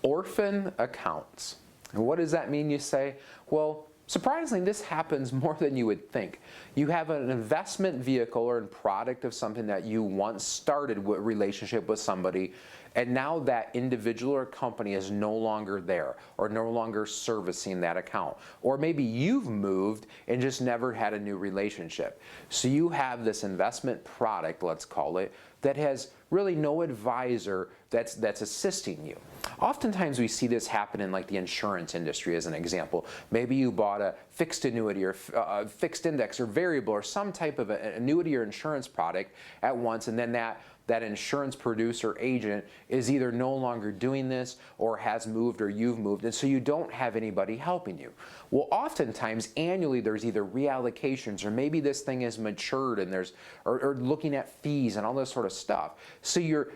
Orphan accounts. And what does that mean, you say? Well, surprisingly, this happens more than you would think. You have an investment vehicle or a product of something that you once started a relationship with somebody, and now that individual or company is no longer there or no longer servicing that account. Or maybe you've moved and just never had a new relationship. So you have this investment product, let's call it, that has really no advisor that's assisting you. Oftentimes we see this happen in like the insurance industry as an example. Maybe you bought a fixed annuity or fixed index or variable or some type of an annuity or insurance product at once, and then that insurance producer agent is either no longer doing this or has moved or you've moved, and so you don't have anybody helping you. Well, oftentimes annually there's either reallocations or maybe this thing is matured and there's or looking at fees and all this sort of stuff. So you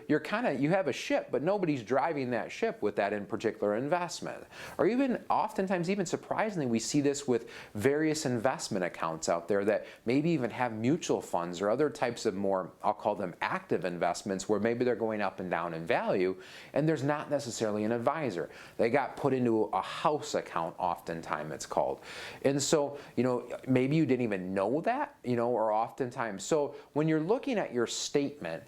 have a ship, but nobody's driving that ship with that in particular investment. Or even oftentimes, even surprisingly, we see this with various investment accounts out there that maybe even have mutual funds or other types of more, I'll call them active investments, where maybe they're going up and down in value and there's not necessarily an advisor. They got put into a house account, oftentimes it's called. And so, maybe you didn't even know that, or oftentimes. So when you're looking at your statement,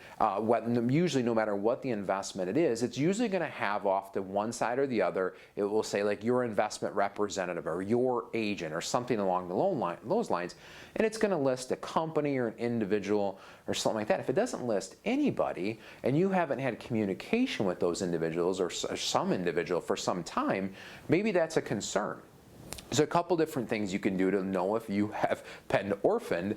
usually no matter what the investment it is, it's usually going to have off to one side or the other, it will say like your investment representative or your agent or something along those lines, and it's going to list a company or an individual or something like that. If it doesn't list anybody and you haven't had communication with those individuals or some individual for some time, maybe that's a concern. There's a couple different things you can do to know if you have been orphaned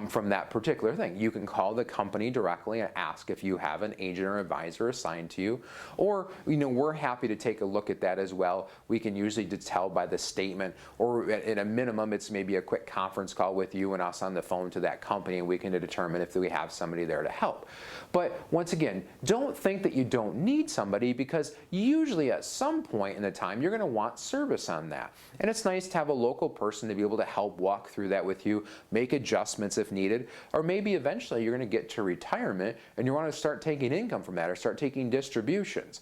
from that particular thing. You can call the company directly and ask if you have an agent or advisor assigned to you, or we're happy to take a look at that as well. We can usually tell by the statement, or at a minimum it's maybe a quick conference call with you and us on the phone to that company, and we can determine if we have somebody there to help. But once again, don't think that you don't need somebody, because usually at some point in the time you're going to want service on that, and it's nice to have a local person to be able to help walk through that with you, make adjustments if needed, or maybe eventually you're going to get to retirement and you want to start taking income from that or start taking distributions.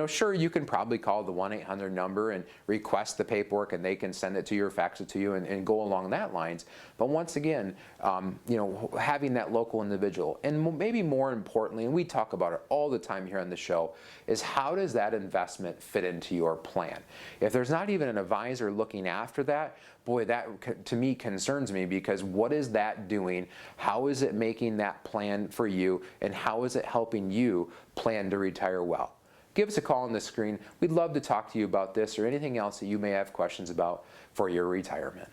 Sure, you can probably call the 1-800 number and request the paperwork and they can send it to you or fax it to you and go along that lines. But once again, having that local individual, and maybe more importantly, and we talk about it all the time here on the show, is how does that investment fit into your plan? If there's not even an advisor looking after that, boy, that to me concerns me, because what is that doing? How is it making that plan for you, and how is it helping you plan to retire well? Give us a call on the screen. We'd love to talk to you about this or anything else that you may have questions about for your retirement.